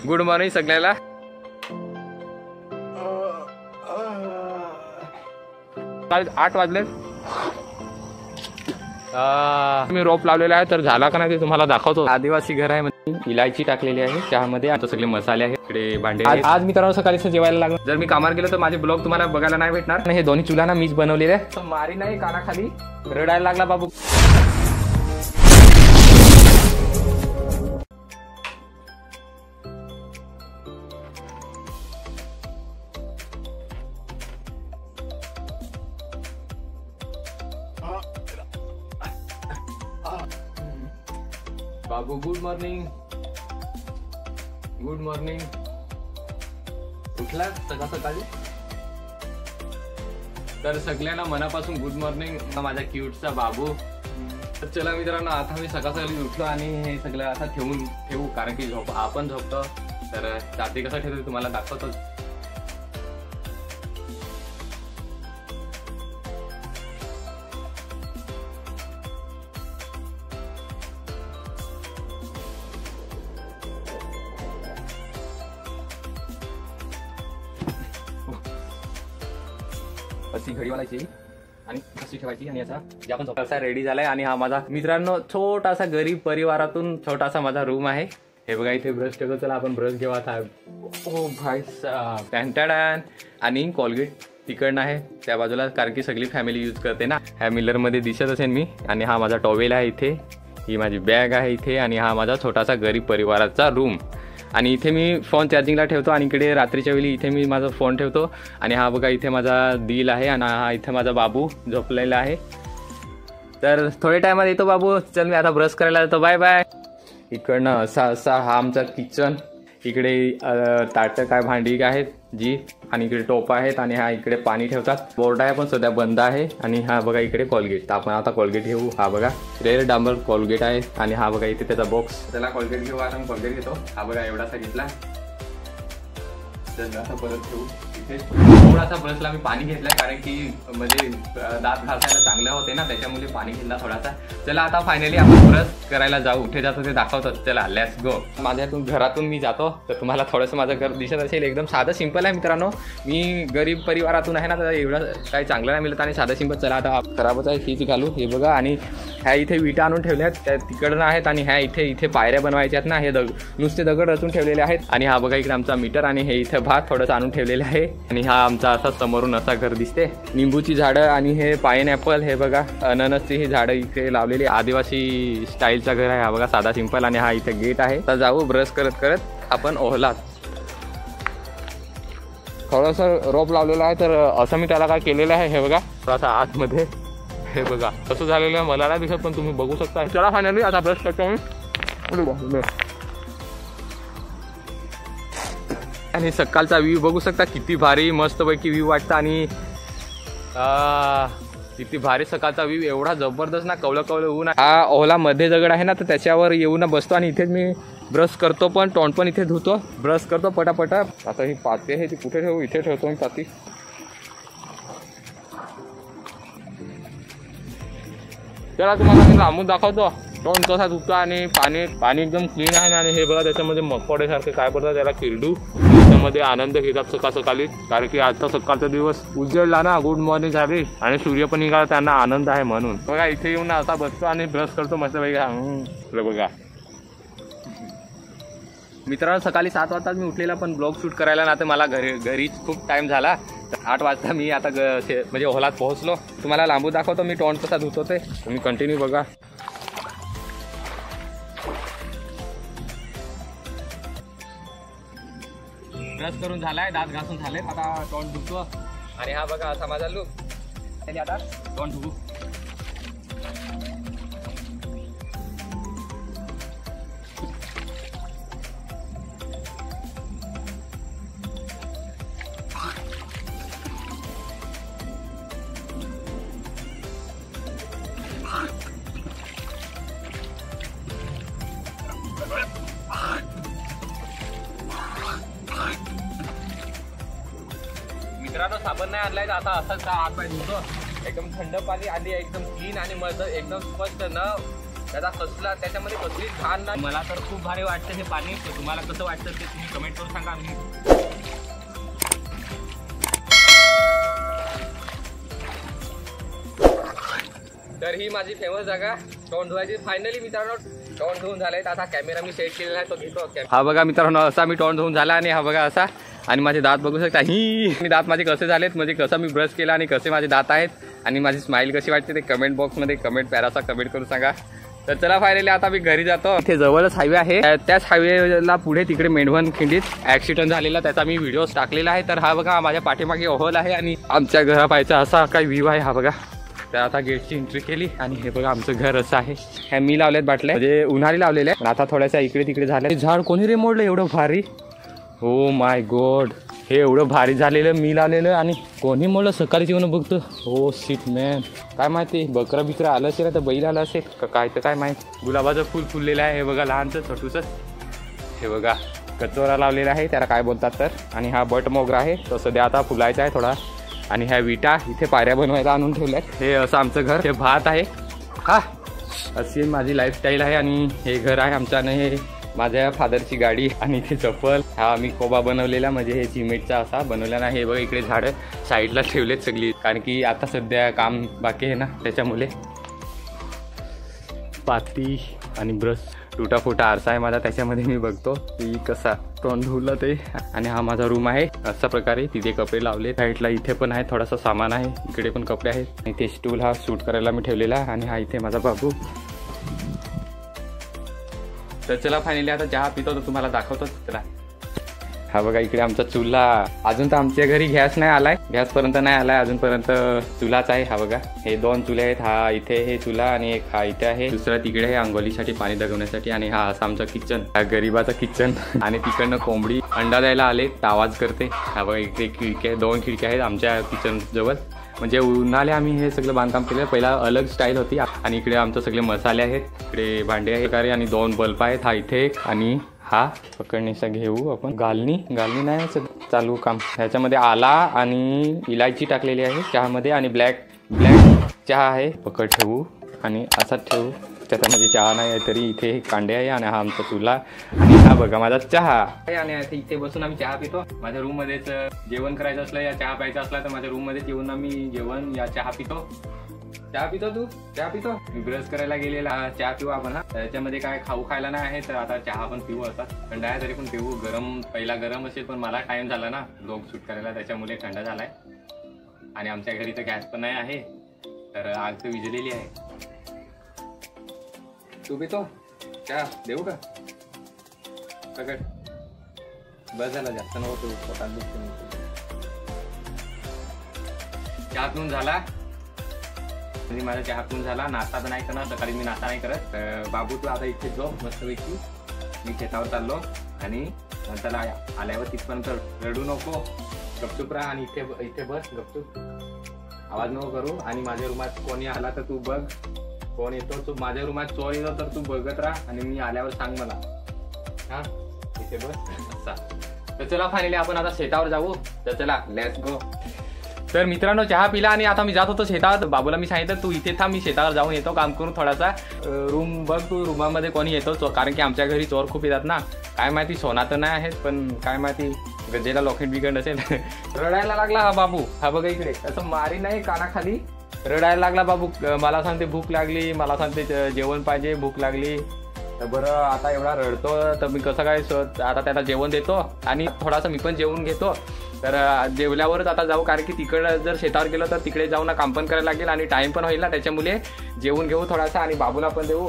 Good morning सगळ्याला। काल 8 वाजले। मी रोप लावलेला आहे तर झाला का नाही ते तुम्हाला दाखवतो। आदिवासी घर आहे, इलायची टाकलेली आहे चहामध्ये, आता सगळे मसाले आहेत, इकडे भांडे आहेत। आज मित्रांनो सकाळीच जेवायला लागलो। जर मी कामावर गेलो तर माझे ब्लॉग तुम्हाला बघायला नाही भेटणार। हे दोन्ही चुला ना मीच बनवलेले आहे। मारी नाही कानाखाली रडायला लागला बाबू। बाबू गुड मॉर्निंग, गुड मॉर्निंग। उठला सकाळी तर सगळ्यांना मनापासून गुड मॉर्निंग माझा क्यूटचा बाबू। तर चला मित्रांनो, आता मी सकाळी उठलो आणि हे सगळं आता ठेवू कारण की आपण झोपतो तर रात्री कसं ठेवतो तुम्हाला दाखवतो। अशी घडी वालायची आणि अशी ठेवायची आणि याचा जे आपण झोपायचा रेडी झालाय। आणि हा माझा मित्रांनो छोटासा गरीब परिवारातून छोटासा माझा रूम आहे। हे बघा इथे ब्रश ठेवतो, चला आपण ब्रश घेऊ आता। ओ भाई साहब, आणि कोलगेट तिकडनं आहे त्या बाजूला कारण की सगळी फॅमिली यूज करते ना। ह्या मिलर मध्ये दिसत असेल मी। आणि हा माझा टॉवेल आहे इथे, ही माझी बॅग आहे इथे, आणि हा माझा छोटासा गरीब परिवाराचा रूम। आणि इथे मी फोन चार्जिंगला ठेवतो आणि इकडे रात्रीच्या वेळी इथे मी माझा फोन ठेवतो। आणि हा बघा इथे माझा दिल आहे आणि हा इथे माझा बाबू झोपलेला आहे। तर थोड्या टायमात येतो बाबू। चल मी आता ब्रश करायला जातो, बाय बाय। इकडनं असा हा आमचा किचन, इकडे ताटं काय भांडी आहेत जी, आणि इकडे टोपा आहेत, आणि हा इकडे पाणी ठेवतात। बोर्ड आहे पण सध्या बंद आहे। आणि हा बघा इकडे कोलगेट, आपण आता कोलगेट घेऊ। हा बघा रेड डांबर कोलगेट आहे, आणि हा बघा इथे त्याचा बॉक्स। त्याला कोलगेट घेऊ, आता कोलगेट घेतो। हा बघा एवढासा घेतला, आता परत घेऊ। इथे थोडासा ब्रशला मी पाणी घेतलंय कारण की म्हणजे दात घासायला चांगले होते ना, त्याच्यामुळे पाणी घेतला थोडासा। चला आता फायनली आपण ब्रश करायला जाऊ, कुठे जातो ते दाखवतो। चला लेट्स गो। माझ्यातून घरातून मी जातो तर तुम्हाला थोडंसं माझं घर दिसत असेल। एकदम साधं सिंपल आहे मित्रांनो, मी गरीब परिवारातून आहे ना, तर एवढं काही चांगलं नाही मिळत आणि साधं सिंपल। चला आता खराबच आहे हीच घालू। हे बघा, आणि ह्या इथे विटा आणून ठेवल्यात त्या तिकडनं आहेत, आणि ह्या इथे पायऱ्या बनवायच्यात ना, हे नुसते दगड रचून ठेवलेले आहेत। आणि हा बघा इकडे आमचा मीटर, आणि हे इथे भात थोडंसं आणून ठेवलेलं आहे। आणि हा आमचा असा समोरून असा घर दिसते। निंबूची झाडं आणि हे पाइनएपल, हे बघा अननसची ही झाडं इथे लावलेली। आदिवासी स्टाईलचा घर आहे हा बघा, साधा सिंपल। आणि हा इथे गेट आहे। तर जाऊ ब्रश करत करत आपण ओहलात। थोडंसं रोप लावलेलं आहे तर असं मी त्याला काय केलेलं आहे, हे बघा थोडासा आतमध्ये, हे बघा कसं झालेलं आहे मला नाही दिसत पण तुम्ही बघू शकता। चला फायनली आता ब्रश करतो मी। आणि सकाळचा व्ह्यू बघू शकता, किती भारी मस्तपैकी व्ह्यू वाटतं। आणि किती भारी सकाळचा व्ह्यू, एवढा जबरदस्त ना, कवलं ऊन। हा ओला मध्ये दगड आहे ना, तर त्याच्यावर येऊन बसतो आणि इथेच मी ब्रश करतो, पण तोंड पण इथे धुतो, ब्रश करतो पटापटा। आता ही पाती आहे ती कुठे ठेवू, इथे ठेवतो मी पाती। चला तुम्हाला मी लांबून दाखवतो तोंड कसा धुतो। आणि पाणी एकदम क्लीन आहे ना। आणि हे बघा त्याच्यामध्ये मकोडेसारखे काय बोलतात त्याला, किरडू, त्याच्यामध्ये आनंद घेतात सकाळी कारण की आजचा सकाळचा दिवस उजळला ना, गुड मॉर्निंग झाली आणि सूर्य पण निघाला, त्यांना आनंद आहे म्हणून। बघा इथे येऊन आता बसतो आणि ब्रश करतो मस्त पैकी। बघा मित्रांनो, सकाळी 7 वाजता मी उठलेला, पण ब्लॉग शूट करायला ना तर मला घरी खूप टाइम झाला। 8 वाजता मी आता म्हणजे ओहलात पोहोचलो। तुम्हाला लांबू दाखवतो मी तोंड कसा धुतो ते, तुम्ही कंटिन्यू बघा। ब्रश करून झालाय, दात घासून झाले, आता तोंड धुतो। आणि हा बघा असा माझा लुक। आता तोंड धुवू। मित्रांनो साबण नाही आणलाय, आता असंच हात पाय धुतो। एकदम थंड पाणी आणि एकदम क्लीन आणि मस्त एकदम स्पष्ट न त्याचा कसला त्याच्यामध्ये कसली छान ना. मला तर खूप भारी वाटतं हे पाणी. तुम्हाला कसं वाटतं ते तुम्ही कमेंट करून सांगा. तर ही माझी फेमस जागा तोंड धुवायची. फायनली मित्रांनो तोंड धुवून झालंय. आता कॅमेरा मी सेट केलेला आहे तो घेतो. हा बघा मित्रांनो असा मी तोंड धुवून झाला आणि हा बघा असा. आणि माझे दात बघू शकता. मी दात माझे कसे झालेत म्हणजे कसं मी ब्रश केला आणि कसे माझे दात आहेत आणि माझी स्माईल कशी वाटते ते कमेंट बॉक्समध्ये कमेंट प्यारासा कमेंट करून सांगा. तर चला फायनली आता मी घरी जातो. इथे जवळच हायवे आहे. त्याच हायवेला पुढे तिकडे मेंढवण खिंडीत ऍक्सिडेंट झालेला त्याचा मी व्हिडिओज टाकलेला आहे. तर हा बघा माझ्या पाठीमागे ओहल आहे आणि आमच्या घरापायचा असा काही व्ह्यू आहे. हा बघा. तर आता गेटची एंट्री केली आणि हे बघा आमचं घर असं आहे. ह्या मी लावलेत बाटल्या म्हणजे उन्हाळी लावलेल्या पण आता थोड्याशा इकडे तिकडे झाल्या. झाड कोणी रे मोडलं एवढं भारी. हो माय गॉड. हे एवढं भारी झालेलं मी लावलेलं आणि कोणी मोडलं सकाळीच येऊन बघतो. हो शिट मॅन. काय माहिती बकरा बिकरा आलं असेल तर बैल आलं असेल काय तर काय माहिती. गुलाबाचं फुल फुललेलं आहे हे बघा लहानचं छोटूसं. हे बघा कचोरा लावलेला आहे त्याला काय बोलतात तर. आणि हा बट मोगरा आहे तो सध्या आता फुलायचा आहे थोडा. आणि ह्या विटा इथे पायऱ्या बनवायला आणून ठेवल्यात. हे असं आमचं घर. हे भात आहे. हा अशी माझी लाईफस्टाईल आहे. आणि हे घर आहे आमच्या. आणि हे माझ्या फादरची गाडी आणि इथे चप्पल. हा आम्ही कोबा बनवलेला म्हणजे हे सिमेंटचा असा बनवलेला नाही. हे बघा इकडे झाडं साईडला ठेवलेत सगळी कारण की आता सध्या काम बाकी आहे ना त्याच्यामुळे. पाती आणि ब्रश टुटा फुटा आरसा आहे माझा त्याच्यामध्ये मी बघतो की कसा तोंड धुवलं ते. आणि हा माझा रूम आहे अशा प्रकारे. तिथे कपडे लावले साईडला. इथे पण आहे थोडासा सामान आहे. इकडे पण कपडे आहेत. आणि ते स्टूल हा शूट करायला मी ठेवलेला. आणि हा इथे माझा बाबू. तर चला फायनली आता चहा पितो तर तुम्हाला दाखवतो. चला हा बघा इकडे आमचा चुल्हा. अजून तर आमच्या घरी गॅस नाही आलाय. गॅसपर्यंत नाही आलाय अजूनपर्यंत. चुलाच आहे हा बघा. हे 2 चुले आहेत. हा इथे हे चुला आणि एक हा इथे आहे. दुसरा तिकडे आहे अंघोलीसाठी पाणी दगवण्यासाठी. आणि हा असा आमचा किचन. हा गरीबाचा किचन. आणि तिकडनं कोंबडी अंडा द्यायला आले आवाज करते. हा बघा इकडे खिडक्या 2 खिडक्या आहेत आमच्या किचन जवळ. म्हणजे उन्हाळे आम्ही हे सगळं बांधकाम केलं. पहिला अलग स्टाईल होती. आणि इकडे आमचे सगळे मसाले आहेत. इकडे भांडे आहे आणि 2 बल्ब आहेत. हा इथे एक आणि हा पकडणीचा घेऊ आपण. गालणी नाही चालू काम. ह्याच्यामध्ये आला आणि इलायची टाकलेली आहे चहामध्ये. आणि ब्लॅक चहा आहे. पकड ठेवू आणि असाच ठेवू. त्याच्यामध्ये चहा नाही तरी इथे कांडे आहे. आणि हा आमचा चुला. आणि हा बघा माझा चहा. आणि इथे बसून आम्ही चहा पितो. माझ्या रूम मध्येच जेवण करायचं असलं या चहा प्यायचा असला तर माझ्या रूम मध्ये येऊन आम्ही जेवण या चहा पितो. चहा पितो तू? चहा पितो? मी ब्रश करायला गेलेला. चहा पिऊ आपण. हा त्याच्यामध्ये काय खाऊ खायला नाही आहे तर आता चहा पण पिऊ. आता थंड आहे तरी पण पिऊ. गरम पहिला गरम असेल पण मला टाइम झाला ना ब्लॉग शूट करायला त्याच्यामुळे थंड झालाय. आणि आमच्या घरी तर गॅस पण नाही आहे तर आग तर विजलेली आहे. तू पितो चहा? देऊ का? सगळं बस झाला जास्त नव्हतं. पोटात दुखते. चहा पिऊन झाला. माझा चहा पिऊन झाला. नाश्ता तर नाही करणार सकाळी मी नाश्ता नाही करत. बाबू तू आता इथे जो मस्तपैकी मी शेतावर चाललो. आणि नंतर आल्यावर तिथपर्यंत रडू नको. गपचूप राहा आणि इथे बस गपचूप. आवाज नको करू. आणि माझ्या रूमात कोणी आला तर तू बघ. कोण येतो तू माझ्या रूमात चोर येतो तर तू बघत राहा. आणि मी आल्यावर सांग मला. हा इथे बस असा. तर चला फायनली आपण आता शेतावर जाऊ. तर चला लेट्स गो. तर मित्रांनो चहा पिला आणि आता मी जात होतो शेतावर. बाबूला मी सांगितलं तू इथे थांब मी शेतावर जाऊन येतो काम करून थोडासा. रूम बघ तू रूमामध्ये कोणी येतो कारण की आमच्या घरी चोर खूप येतात ना. काय माहिती सोना तर नाही आहेत पण काय माहिती गजेला लॉकेट बिकट असेल. रडायला लागला हा बाबू. हा बघा इकडे असं मारी नाही कानाखाली रडायला लागला बाबू. मला सांगते भूक लागली. मला सांगते जेवण पाहिजे भूक लागली. तर बरं आता एवढा रडतो तर मी कसं काय आता त्याला जेवण देतो आणि थोडासा मी पण जेवून घेतो. तर जेवल्यावरच आता जाऊ कारण की तिकडं जर शेतावर गेलो तर तिकडे जाऊन काम पण करायला लागेल आणि टाइम पण होईल ना त्याच्यामुळे जेवून घेऊ थोडासा आणि बाबूला पण देऊ.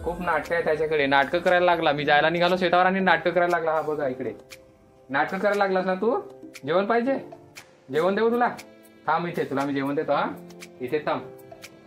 खूप नाटकं आहे त्याच्याकडे. नाटकं करायला लागला. मी जायला निघालो शेतावर आणि नाटकं करायला लागला. हा बघा इकडे नाटकं करायला लागलास ना तू. जेवण पाहिजे जेवण देऊ तुला. थांब इथे तुला मी जेवण देतो. हा इथे थांब.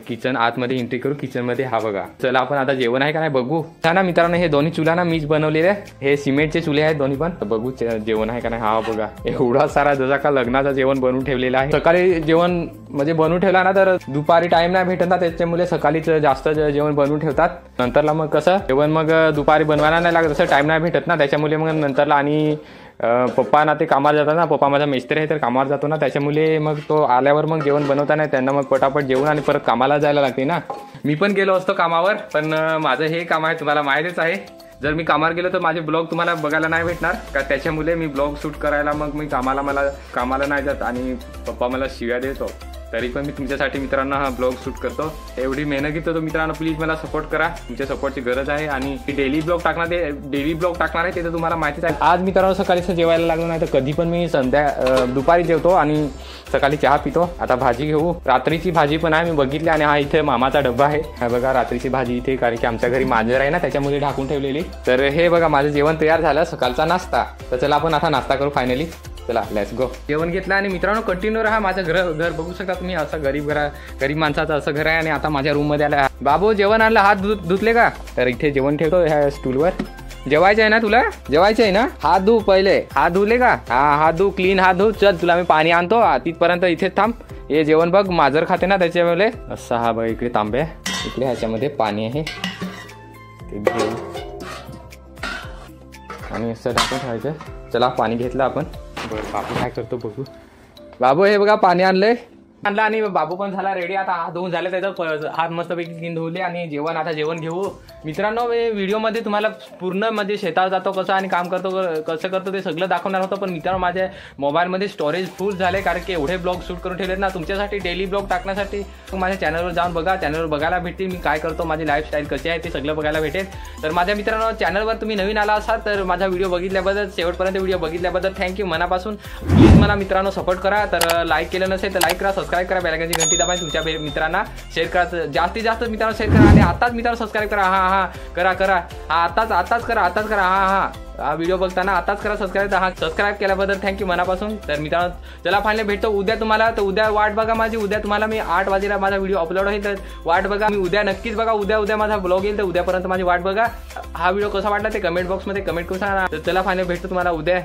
किचन आतमध्ये एंट्री करू. किचन मध्ये हा बघा. चला आपण आता जेवण आहे का नाही बघू. ना मित्रांनो हे दोन्ही चुला ना मीच बनवलेले. हे सिमेंटचे चुले आहेत दोन्ही पण. बघू जेवण आहे का नाही. हा बघा एवढा सारा जसा का लग्नाचा जेवण बनवून ठेवलेला आहे. सकाळी जेवण म्हणजे बनवून ठेवला ना तर दुपारी टाइम नाही भेटत ना त्याच्यामुळे सकाळीच जास्त जेवण बनवून ठेवतात. नंतरला मग कसं जेवण मग दुपारी बनवायला नाही लागत. तसं टाइम नाही भेटत ना त्याच्यामुळे मग नंतरला आणि पप्पा ना ते कामावर जातात ना, पप्पा माझा मिस्त्री आहे तर कामावर जातो ना, त्याच्यामुळे मग तो आल्यावर मग जेवण बनवता नाही त्यांना, मग पटापट जेवण आणि परत कामाला जायला लागते ना. मी पण गेलो असतो कामावर, पण माझं हे काम आहे तुम्हाला माहितीच आहे. जर मी कामावर गेलो तर माझे ब्लॉग तुम्हाला बघायला नाही भेटणार का, त्याच्यामुळे मी ब्लॉग शूट करायला मग मी कामाला नाही जात आणि पप्पा मला शिव्या देतो. तरी पण मी तुमच्यासाठी मित्रांनो हा ब्लॉग शूट करतो. एवढी मेहनत घेतो तर मित्रांनो प्लीज मला सपोर्ट करा, तुमच्या सपोर्टची गरज आहे. आणि डेली ब्लॉग टाकणार आहे ते तर तुम्हाला माहितीच आहे. आज मित्रांनो सकाळीच जेवायला लागलो नाही तर कधी पण मी दुपारी जेवतो आणि सकाळी चहा पितो. आता भाजी घेऊ, रात्रीची भाजी पण आहे मी बघितली. आणि हा इथे मामाचा डब्बा आहे, हा बघा रात्रीची भाजी इथे, कारण की आमच्या घरी मांजर आहे ना त्याच्यामुळे ढाकून ठेवलेली. तर हे बघा माझं जेवण तयार झालं, सकाळचा नाश्ता. तर चला आपण आता नाश्ता करू फायनली. चला लेट्स गो. जेवण घेतलं आणि मित्रांनो कंटिन्यू राहा. माझं घर बघू शकता तुम्ही, असं गरीब माणसाचं असं घर आहे. आणि आता माझ्या रूम मध्ये आला. बाबू जेवण आणलं, हात धुतले का? तर इथे जेवण ठेवतो ह्या स्टूलवर. जेवायचं आहे ना तुला? जेवायचं आहे ना? हात धु पहिले. हात धुले का? हा हात धु, क्लीन हात धु. चल तुला मी पाणी आणतो, तिथपर्यंत इथेच थांब. हे जेवण बघ मांजर खाते ना त्याच्यामुळे. असं हा बघ इकडे तांबे, इकडे ह्याच्यामध्ये पाणी आहे ते घेऊ आणि असं टाकून ठेवायचं. चला पाणी घेतलं आपण. बरं बाबू काय करतो बघू. बाबू हे बघा पाणी आणलं आणि बाबू पण झाला रेडी. आता हात धुवून झाले, त्याचा हात मस्तपैकी धुवले आणि जेवण घेऊ. मित्रांनो मी व्हिडिओमध्ये तुम्हाला पूर्ण म्हणजे शेतात जातो कसं आणि काम करतो कसं करतो ते सगळं दाखवणार होतं. पण मित्रांनो माझ्या मोबाईलमध्ये स्टोरेज फुल झाले, कारण की एवढे ब्लॉग शूट करून ठेवलेत ना तुमच्यासाठी. डेली ब्लॉग टाकण्यासाठी माझ्या चॅनलवर जाऊन बघा, चॅनलवर बघायला भेटतील मी काय करतो, माझी लाईफस्टाईल कशी आहे ते सगळं बघायला भेटेल. तर माझ्या मित्रांनो चॅनलवर तुम्ही नवीन आला असाल तर माझा व्हिडिओ बघितल्याबद्दल, शेवटपर्यंत व्हिडिओ बघितल्याबद्दल थँक्यू मनापासून. प्लीज मला मित्रांनो सपोर्ट करा. तर लाईक केलं नसेल तर लाईक करा, सबस्क्राईब करा, बेल घंटी दाबा, तुमच्या मित्रांना शेअर करा, जास्तीत जास्त मित्रांनो शेअर करा. आणि आताच मित्रांनो सबस्क्राईब करा. हा करा आताच करा. हा व्हिडिओ बघताना आताच करा सबस्क्राईब. सबस्क्राईब केल्याबद्दल थँक्यू मनापासून. तर मित्रांनो चला फायनली भेटतो उद्या तुम्हाला. तर उद्या वाट बघा माझी. उद्या तुम्हाला मी 8 वाजेला माझा व्हिडिओ अपलोड होईल, तर वाट बघा. मी उद्या नक्कीच बघा. उद्या माझा ब्लॉग येईल, तर उद्यापर्यंत माझी वाट बघा. हा व्हिडिओ कसा वाटला ते कमेंट बॉक्समध्ये कमेंट करून सांगा. तर चला फायनली भेटतो तुम्हाला उद्या.